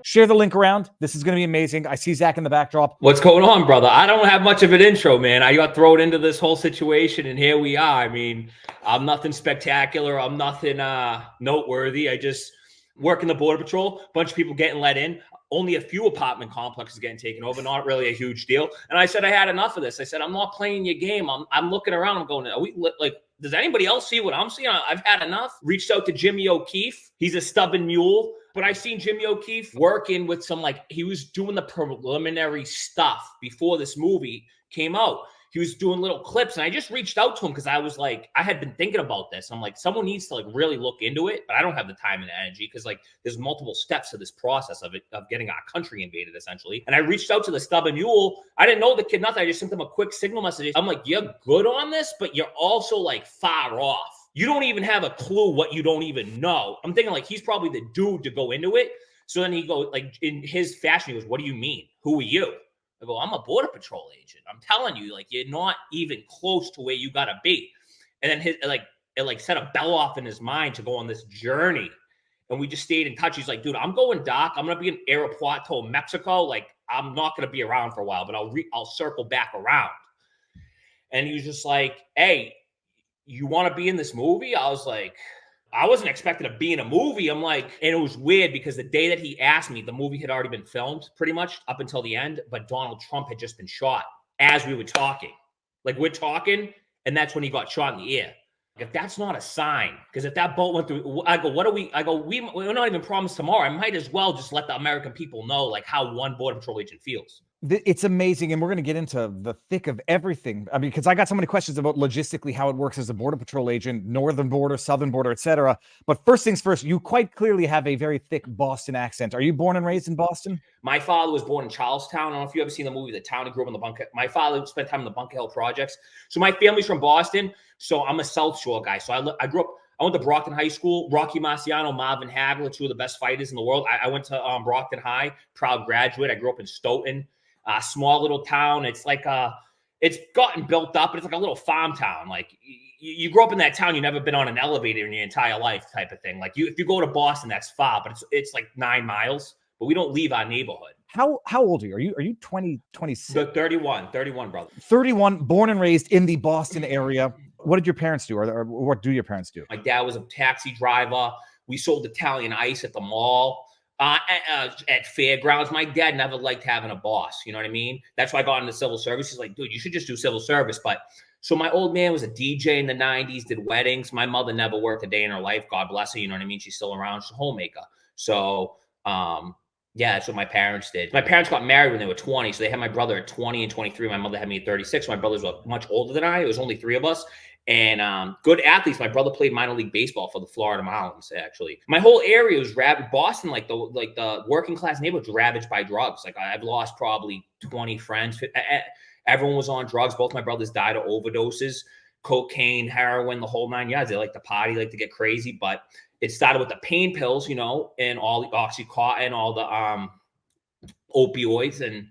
Share the link around. This is going to be amazing. I see Zach in the backdrop. What's going on, brother? I don't have much of an intro, man. I got thrown into this whole situation, and here we are. I mean, I'm nothing spectacular. I'm nothing noteworthy. I just work in the Border Patrol. A bunch of people getting let in. Only a few apartment complexes getting taken over. Not really a huge deal. And I said I had enough of this. I said, I'm not playing your game. I'm looking around. I'm going, are we like, does anybody else see what I'm seeing? I've had enough. Reached out to Jimmy O'Keefe. He's a stubborn mule. But I seen Jimmy O'Keefe working with some, like, he was doing the preliminary stuff before this movie came out. He was doing little clips, and I just reached out to him because I was like, I had been thinking about this. I'm like, someone needs to like really look into it, but I don't have the time and the energy because like there's multiple steps to this process of getting our country invaded essentially. And I reached out to the stubborn mule. I didn't know the kid nothing. I just sent him a quick signal message. I'm like, you're good on this, but you're also like far off. You don't even have a clue what you don't even know. I'm thinking like he's probably the dude to go into it. So then he goes like in his fashion, he goes, what do you mean? Who are you? I go, I'm a Border Patrol agent. I'm telling you, like, you're not even close to where you gotta be. And then it set a bell off in his mind to go on this journey. And we just stayed in touch. He's like, dude, I'm going dock. I'm gonna be in Aeropuerto, Mexico. Like, I'm not gonna be around for a while, but I'll circle back around. And he was just like, hey, you want to be in this movie? I was like, I wasn't expecting to be in a movie. I'm like, and it was weird because the day that he asked me, the movie had already been filmed pretty much up until the end, but Donald Trump had just been shot as we were talking. Like we're talking, and that's when he got shot in the ear. If that's not a sign, because if that boat went through, I go, what are we? I go, we're not even promised tomorrow. I might as well just let the American people know like how one Border Patrol agent feels. It's amazing, and we're going to get into the thick of everything. I mean, because I got so many questions about logistically how it works as a Border Patrol agent, northern border, southern border, etc. But first things first, you quite clearly have a very thick Boston accent. Are you born and raised in Boston? My father was born in Charlestown. I don't know if you ever seen the movie The Town. He grew up in the Bunker. My father spent time in the Bunker Hill projects. So my family's from Boston. So I'm a South Shore guy. So I grew up. I went to Brockton High School. Rocky Marciano, Marvin Hagler, two of the best fighters in the world. I went to Brockton High. Proud graduate. I grew up in Stoughton. Small little town. It's like it's gotten built up, but it's like a little farm town. Like you grow up in that town, you've never been on an elevator in your entire life, type of thing. Like if you go to Boston, that's far, but it's like 9 miles. But we don't leave our neighborhood. How old are you? Are you 20, 26? 31, brother. 31, born and raised in the Boston area. What did your parents do, or what do your parents do? My dad was a taxi driver. We sold Italian ice at the mall. At fairgrounds. My dad never liked having a boss. You know what I mean? That's why I got into civil service. He's like, dude, you should just do civil service. But so my old man was a DJ in the 90s, did weddings. My mother never worked a day in her life. God bless her. You know what I mean? She's still around. She's a homemaker. So, yeah, that's what my parents did. My parents got married when they were 20. So they had my brother at 20 and 23. My mother had me at 36. My brothers were much older than I. It was only 3 of us. And good athletes. My brother played minor league baseball for the Florida Marlins. Actually, my whole area was ravaged. Boston, like the working class neighborhood, was ravaged by drugs. Like I've lost probably 20 friends. Everyone was on drugs. Both my brothers died of overdoses, cocaine, heroin, the whole 9 yards. They like to party, like to get crazy. But it started with the pain pills, you know, and all the Oxycontin, all the opioids, and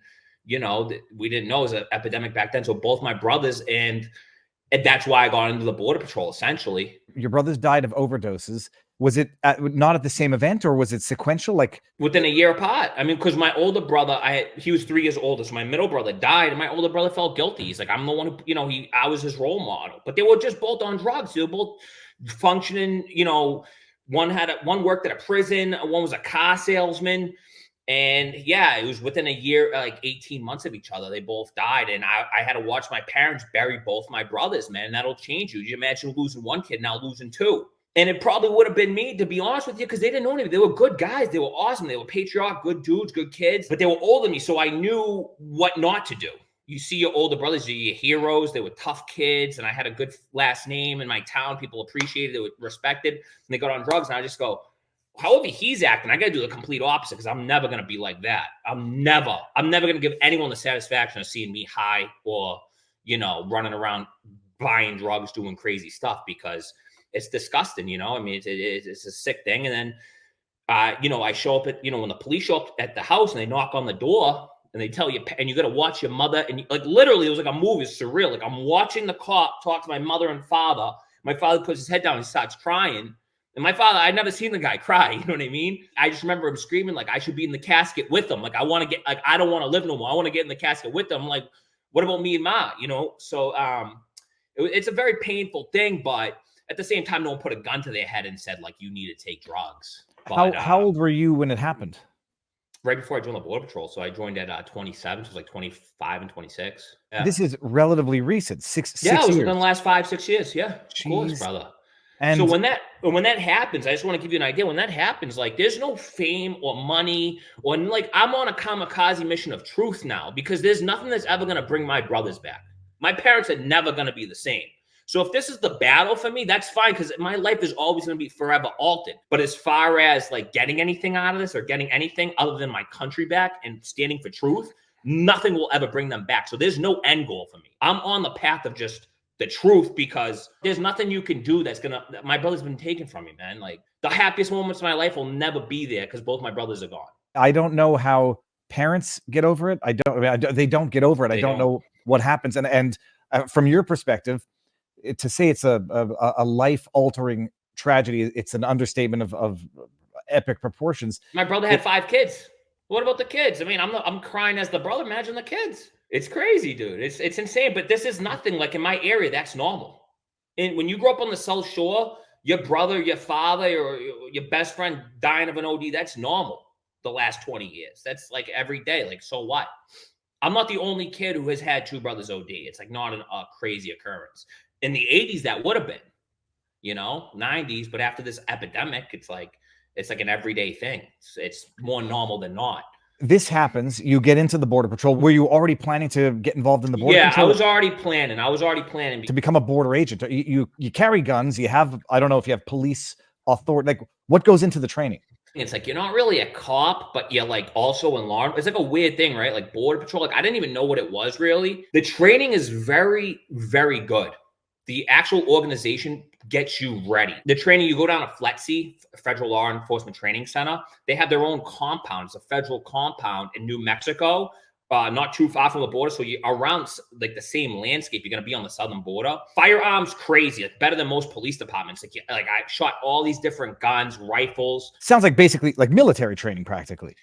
you know we didn't know it was an epidemic back then. So both my brothers and that's why I got into the Border Patrol, essentially. Your brothers died of overdoses. Was it not at the same event, or was it sequential? Like within a year apart. I mean, because my older brother, he was 3 years older. So my middle brother died, and my older brother felt guilty. He's like, I'm the one who, you know, I was his role model. But they were just both on drugs. They were both functioning, you know, one worked at a prison, one was a car salesman. And yeah, it was within a year, like 18 months of each other. They both died. And I had to watch my parents bury both my brothers, man. That'll change you. You imagine losing one kid, now losing 2. And it probably would have been me, to be honest with you, because they didn't know anything. They were good guys. They were awesome. They were patriotic, good dudes, good kids. But they were older than me, so I knew what not to do. You see your older brothers, they're your heroes. They were tough kids. And I had a good last name in my town. People appreciated it, they were respected. And they got on drugs. And I just go, however he's acting, I got to do the complete opposite, because I'm never going to be like that. I'm never going to give anyone the satisfaction of seeing me high or, you know, running around buying drugs, doing crazy stuff, because it's disgusting, you know. I mean, it's a sick thing. And then, you know, I show up at, you know, when the police show up at the house and they knock on the door and they tell you, and you got to watch your mother. And like, literally, it was like a movie. It's surreal. Like I'm watching the cop talk to my mother and father. My father puts his head down and starts crying. And my father, I'd never seen the guy cry. You know what I mean? I just remember him screaming like I should be in the casket with him. Like I want to get, like I don't want to live no more. I want to get in the casket with them. I'm like, what about me and Ma? You know? So it's a very painful thing, but at the same time, no one put a gun to their head and said like you need to take drugs. But, How old were you when it happened? Right before I joined the Border Patrol. So I joined at 27, so it was like 25 and 26. Yeah. This is relatively recent, six Yeah, it was years. within the last 5-6 years. Yeah, of course, Jeez. brother. And so when that happens, I just want to give you an idea. When that happens, like there's no fame or money, or like I'm on a kamikaze mission of truth now because there's nothing that's ever going to bring my brothers back. My parents are never going to be the same. So if this is the battle for me, that's fine because my life is always going to be forever altered. But as far as like getting anything out of this or getting anything other than my country back and standing for truth, nothing will ever bring them back. So there's no end goal for me. I'm on the path of just the truth because there's nothing you can do that my brother's been taken from me, man. Like the happiest moments of my life will never be there because both my brothers are gone. I don't know how parents get over it. They don't get over it. I don't know what happens. And from your perspective, to say it's a life-altering tragedy, it's an understatement of epic proportions. My brother had 5 kids. What about the kids? I mean, I'm crying as the brother. Imagine the kids. It's crazy, dude. It's insane. But this is nothing. Like in my area, that's normal. And when you grow up on the South Shore, your brother, your father, or your best friend dying of an OD, that's normal. The last 20 years, that's like every day. Like, so what? I'm not the only kid who has had 2 brothers OD. It's like not a crazy occurrence. In the 80s, that would have been, 90s. But after this epidemic, it's like an everyday thing. It's more normal than not. This happens. You get into the Border Patrol. Were you already planning to get involved in the Border Patrol? Yeah, I was already planning to become a border agent. You carry guns. You have, I don't know if you have police authority. Like, what goes into the training? It's like you're not really a cop, but you're like also in law. It's like a weird thing, right? Like Border Patrol. Like I didn't even know what it was really. The training is very, very good. The actual organization gets you ready. The training, you go down to FLETC, Federal Law Enforcement Training Center. They have their own compound. It's a federal compound in New Mexico, not too far from the border. So you're around like the same landscape. You're going to be on the southern border. Firearms, crazy. It's better than most police departments. Like I shot all these different guns, rifles. Sounds like basically like military training practically.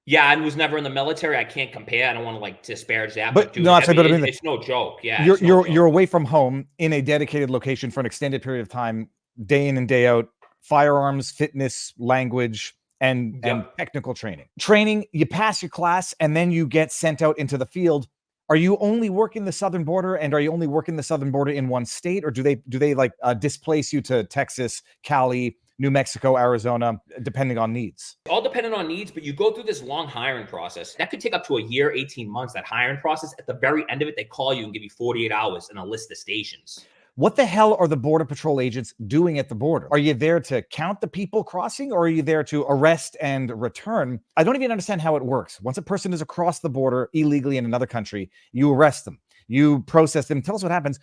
Yeah, I was never in the military. I can't compare. I don't want to like disparage that. But dude, no, I mean, it's no joke. Yeah, you're away from home in a dedicated location for an extended period of time, day in and day out. Firearms, fitness, language, and technical training. Training, you pass your class, and then you get sent out into the field. Are you only working the southern border, and are you only working the southern border in one state, or do they like displace you to Texas, Cali, New Mexico, Arizona, depending on needs? All dependent on needs, but you go through this long hiring process. That could take up to a year, 18 months, that hiring process. At the very end of it, they call you and give you 48 hours and a list of stations. What the hell are the Border Patrol agents doing at the border? Are you there to count the people crossing, or are you there to arrest and return? I don't even understand how it works. Once a person is across the border illegally in another country, you arrest them, you process them. Tell us what happens.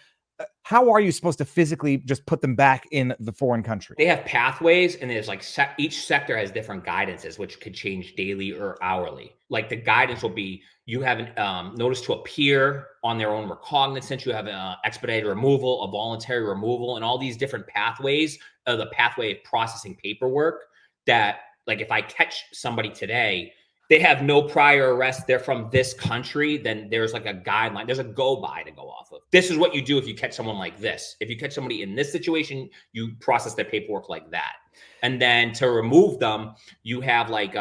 How are you supposed to physically just put them back in the foreign country? They have pathways, and there's like each sector has different guidances, which could change daily or hourly. Like the guidance will be you have an notice to appear on their own recognizance. You have an expedited removal, a voluntary removal, and all these different pathways. The pathway of processing paperwork that, like, if I catch somebody today, they have no prior arrest, they're from this country, then there's like a guideline, there's a go-by to go off of. This is what you do if you catch someone like this. If you catch somebody in this situation, you process their paperwork like that. And then to remove them, you have like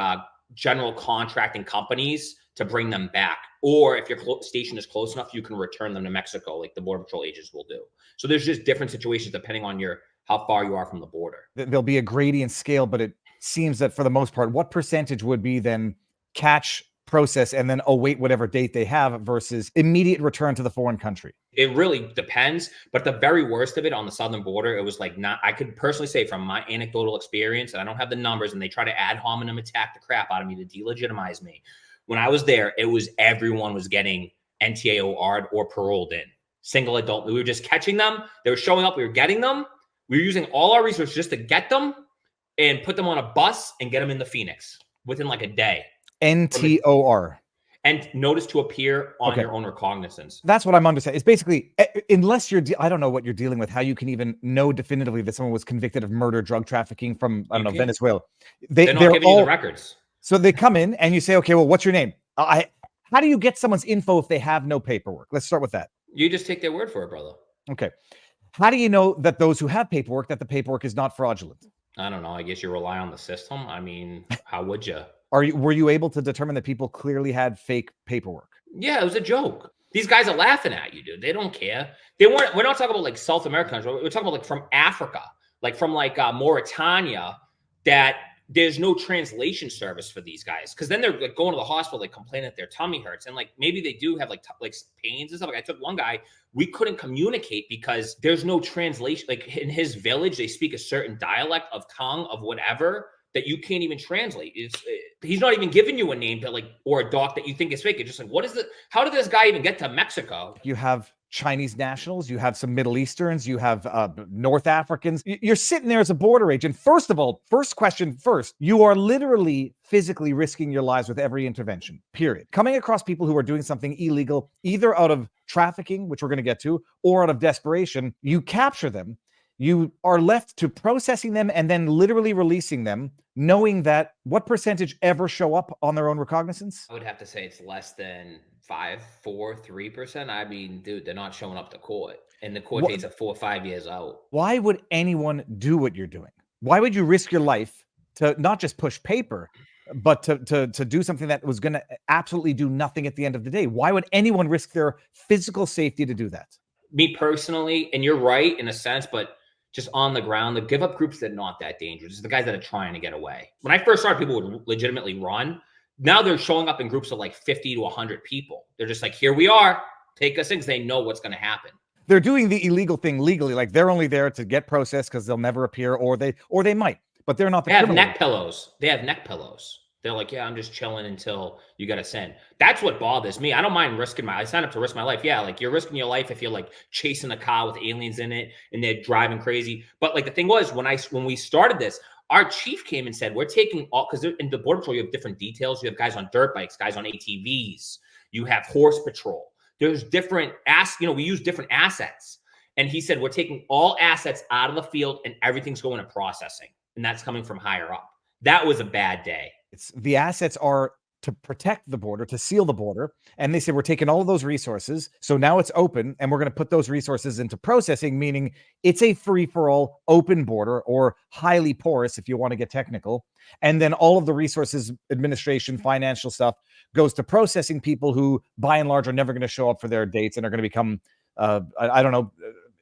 general contracting companies to bring them back. Or if your station is close enough, you can return them to Mexico, like the Border Patrol agents will do. So there's just different situations depending on how far you are from the border. There'll be a gradient scale, but it seems that for the most part, what percentage would be then catch, process, and then await whatever date they have versus immediate return to the foreign country? It really depends, but the very worst of it on the southern border, it was like I could personally say from my anecdotal experience, and I don't have the numbers, and they try to ad hominem attack the crap out of me to delegitimize me. When I was there, it was everyone was getting NTAOR'd or paroled in. Single adult. We were just catching them. They were showing up. We were getting them. We were using all our resources just to get them and put them on a bus and get them in the Phoenix within like a day. NTOR. and notice to appear on Okay. your own recognizance. That's what I'm understanding. It's basically, unless you're, I don't know what you're dealing with, how you can even know definitively that someone was convicted of murder, drug trafficking from, I don't know, Venezuela. They're not They're giving you the all, records. so they come in and you say, okay, well, what's your name? How do you get someone's info if they have no paperwork? Let's start with that. You just take their word for it, brother. Okay. How do you know that those who have paperwork, that the paperwork is not fraudulent? I don't know. I guess you rely on the system. I mean, how would you? Were you able to determine that people clearly had fake paperwork? Yeah, it was a joke. These guys are laughing at you, dude. They don't care. They weren't. We're not talking about like South American countries. We're talking about like from Africa, like from like Mauritania, that there's no translation service for these guys, because then they're like going to the hospital, like complaining that their tummy hurts, and like maybe they do have like pains and stuff. Like I took one guy, we couldn't communicate because there's no translation. Like in his village, they speak a certain dialect of tongue of whatever that you can't even translate. He's not even giving you a name that like, or a doc that you think is fake. It's just like, what is the, how did this guy even get to Mexico? You have Chinese nationals, you have some Middle Easterns, you have North Africans. You're sitting there as a border agent. First of all, first question first, you are literally physically risking your lives with every intervention, period. Coming across people who are doing something illegal, either out of trafficking, which we're going to get to, or out of desperation, you capture them. You are left to processing them and then literally releasing them, knowing that what percentage ever show up on their own recognizance? I would have to say it's less than 5, 4, 3%. I mean, dude, they're not showing up to court, and the court dates are 4 or 5 years out. Why would anyone do what you're doing? Why would you risk your life to not just push paper, but to do something that was going to absolutely do nothing at the end of the day? Why would anyone risk their physical safety to do that? Me personally, and you're right in a sense, but just on the ground, the give up groups that are not that dangerous. It's the guys that are trying to get away. When I first started, people would legitimately run. Now they're showing up in groups of like 50 to 100 people. They're just like, here we are, take us in, because they know what's going to happen. They're doing the illegal thing legally. Like they're only there to get processed because they'll never appear, or they might, but they're not the They have criminal. neck pillows. They have neck pillows. They're like, yeah, I'm just chilling until you got to send. That's what bothers me. I don't mind risking I signed up to risk my life. Yeah, like you're risking your life if you're like chasing a car with aliens in it and they're driving crazy. But like the thing was, when we started this, our chief came and said, we're taking all, because in the Border Patrol, you have different details. You have guys on dirt bikes, guys on ATVs. You have horse patrol. There's different, we use different assets. And he said, we're taking all assets out of the field and everything's going to processing. And that's coming from higher up. That was a bad day. The assets are to protect the border, to seal the border. And they said, we're taking all of those resources. So now it's open and we're going to put those resources into processing, meaning it's a free-for-all open border, or highly porous if you want to get technical. And then all of the resources, administration, financial stuff goes to processing people who by and large are never going to show up for their dates and are going to become, I don't know,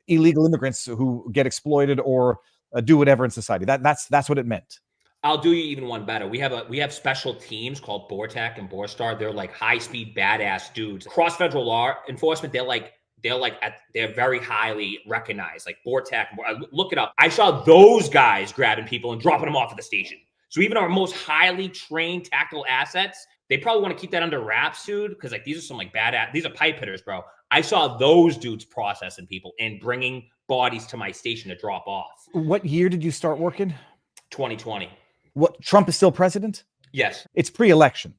illegal immigrants who get exploited or do whatever in society. That's what it meant. I'll do you even one better. We have special teams called BORTAC and BORSTAR. They're like high speed badass dudes. Cross federal law enforcement, they're very highly recognized. Like BORTAC, look it up. I saw those guys grabbing people and dropping them off at the station. So even our most highly trained tactical assets, they probably want to keep that under wraps, dude, because like these are some like badass. These are pipe hitters, bro. I saw those dudes processing people and bringing bodies to my station to drop off. What year did you start working? 2020. What, Trump is still president? Yes. It's pre-election.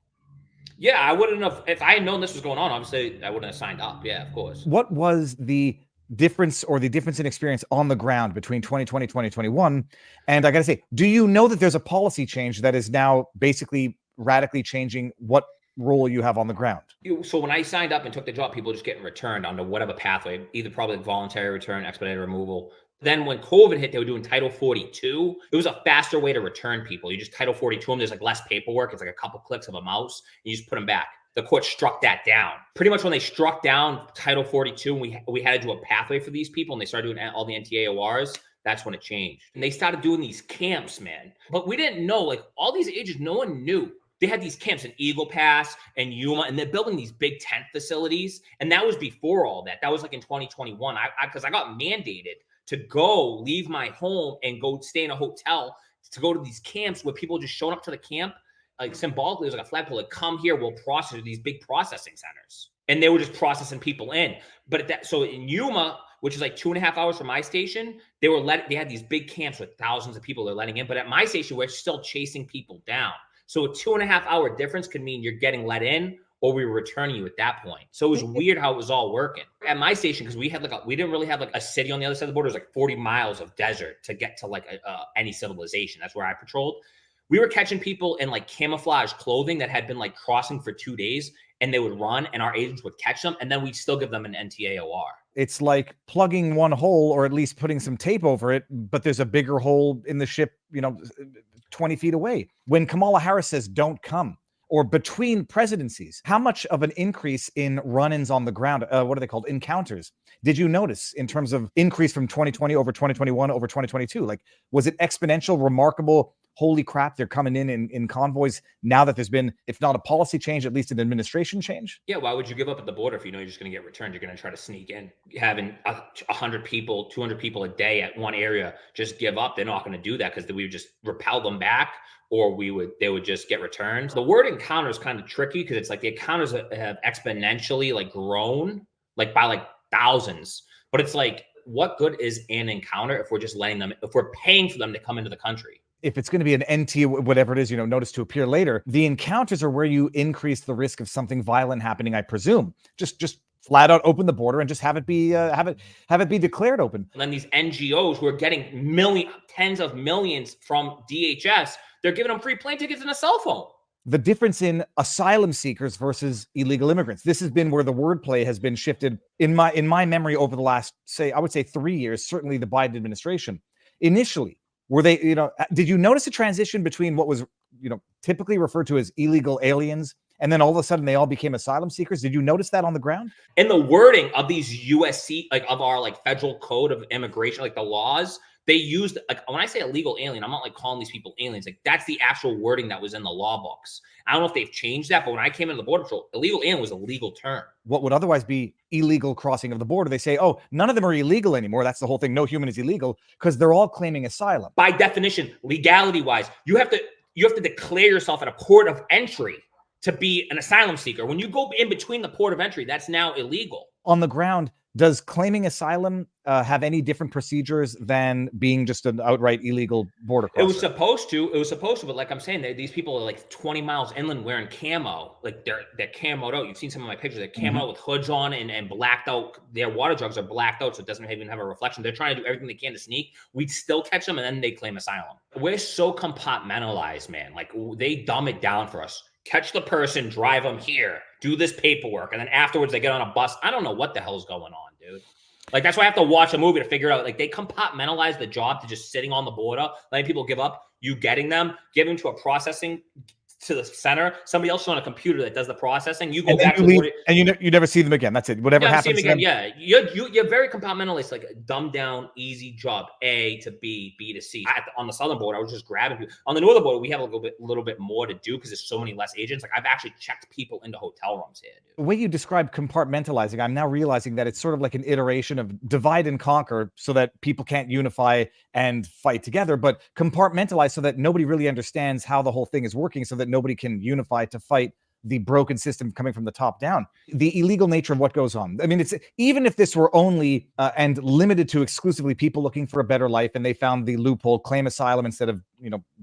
Yeah, I wouldn't have, if I had known this was going on, obviously I wouldn't have signed up. Yeah, of course. What was the difference in experience on the ground between 2020, 2021? And I got to say, do you know that there's a policy change that is now basically radically changing what role you have on the ground? So when I signed up and took the job, people just getting returned onto whatever pathway, either probably voluntary return, expedited removal. Then when COVID hit, they were doing Title 42. It was a faster way to return people. You just Title 42 them. There's like less paperwork. It's like a couple clicks of a mouse. And you just put them back. The court struck that down. Pretty much when they struck down Title 42, and we had to do a pathway for these people, and they started doing all the NTAORs, that's when it changed. And they started doing these camps, man. But we didn't know, like all these agents, no one knew. They had these camps in Eagle Pass and Yuma, and they're building these big tent facilities. And that was before all that. That was like in 2021. Because I got mandated to go leave my home and go stay in a hotel to go to these camps where people just showing up to the camp, like symbolically, there's like a flagpole, like come here, we'll process these big processing centers. And they were just processing people in. But so in Yuma, which is like 2.5 hours from my station, they had these big camps with thousands of people they're letting in. But at my station, we're still chasing people down. So a 2.5 hour difference could mean you're getting let in or we were returning you at that point. So it was weird how it was all working. At my station, because we didn't really have like a city on the other side of the border. It was like 40 miles of desert to get to like any civilization. That's where I patrolled. We were catching people in like camouflage clothing that had been like crossing for 2 days, and they would run, and our agents would catch them, and then we'd still give them an NTAOR. It's like plugging one hole, or at least putting some tape over it, but there's a bigger hole in the ship, 20 feet away. When Kamala Harris says, don't come, or between presidencies, how much of an increase in run-ins on the ground, what are they called, encounters, did you notice in terms of increase from 2020 over 2021 over 2022? Like, was it exponential, remarkable? Holy crap, they're coming in convoys now that there's been, if not a policy change, at least an administration change? Yeah, why would you give up at the border if you know you're just going to get returned? You're going to try to sneak in. Having 100 people, 200 people a day at one area just give up. They're not going to do that because we would just repel them back, or they would just get returned. The word encounter is kind of tricky because it's like the encounters have exponentially like grown like by like thousands. But it's like, what good is an encounter if we're just letting them, if we're paying for them to come into the country? If it's going to be an NT, whatever it is, notice to appear later, the encounters are where you increase the risk of something violent happening, I presume. Just flat out open the border and just have it be declared open. And then these NGOs who are getting tens of millions from DHS, they're giving them free plane tickets and a cell phone. The difference in asylum seekers versus illegal immigrants. This has been where the wordplay has been shifted in my memory over the last, I would say 3 years, certainly the Biden administration. Initially, were they, did you notice a transition between what was, typically referred to as illegal aliens, and then all of a sudden they all became asylum seekers? Did you notice that on the ground? In the wording of these USC, like of our like federal code of immigration, like the laws, they used, like when I say illegal alien, I'm not like calling these people aliens. Like that's the actual wording that was in the law books. I don't know if they've changed that, but when I came into the Border Patrol, illegal alien was a legal term. What would otherwise be illegal crossing of the border, they say, oh, none of them are illegal anymore. That's the whole thing. No human is illegal because they're all claiming asylum. By definition, legality wise, you have to declare yourself at a port of entry to be an asylum seeker. When you go in between the port of entry, that's now illegal. On the ground, does claiming asylum have any different procedures than being just an outright illegal border crosser? It was supposed to, but like I'm saying, these people are like 20 miles inland wearing camo. Like they're camoed out. You've seen some of my pictures. They're camoed with hoods on and blacked out. Their water jugs are blacked out, so it doesn't even have a reflection. They're trying to do everything they can to sneak. We'd still catch them, and then they claim asylum. We're so compartmentalized, man. Like they dumb it down for us. Catch the person, drive them here, do this paperwork, and then afterwards they get on a bus. I don't know what the hell's going on, dude. Like, that's why I have to watch a movie to figure out, like, they compartmentalize the job to just sitting on the border, letting people give up, you getting them, giving to a processing to the center, somebody else on a computer that does the processing, you go back to the and you never see them again. That's it. Whatever happens again. Yeah, you're very compartmentalized, like a dumbed down, easy job, A to B, B to C. On the southern border, I was just grabbing people. On the northern border, we have a little bit more to do because there's so many less agents. Like I've actually checked people into hotel rooms here, dude. The way you describe compartmentalizing, I'm now realizing that it's sort of like an iteration of divide and conquer so that people can't unify and fight together, but compartmentalize so that nobody really understands how the whole thing is working, so that nobody can unify to fight the broken system coming from the top down. The illegal nature of what goes on. I mean, it's even if this were only and limited to exclusively people looking for a better life and they found the loophole, claim asylum instead of,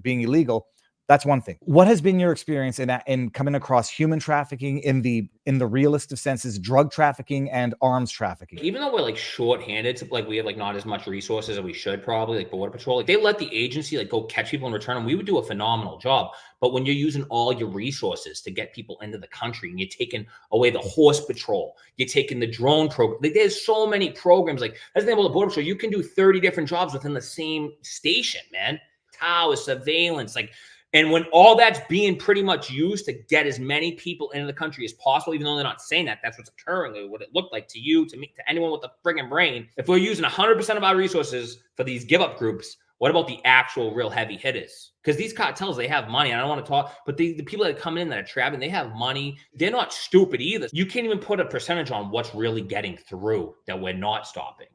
being illegal, that's one thing. What has been your experience in coming across human trafficking in the realest of senses, drug trafficking and arms trafficking? Even though we're like short-handed, like we have like not as much resources as we should probably, like Border Patrol, like they let the agency like go catch people and return them. We would do a phenomenal job. But when you're using all your resources to get people into the country and you're taking away the horse patrol, you're taking the drone program, like, there's so many programs. Like that's the thing about the Border Patrol, you can do 30 different jobs within the same station, man. Towers, surveillance, like. And when all that's being pretty much used to get as many people into the country as possible, even though they're not saying that, that's what's occurring, what it looked like to you, to me, to anyone with a friggin' brain. If we're using 100% of our resources for these give up groups, what about the actual real heavy hitters? Because these cartels, they have money. I don't want to talk, but the people that come in that are traveling, they have money. They're not stupid either. You can't even put a percentage on what's really getting through that we're not stopping.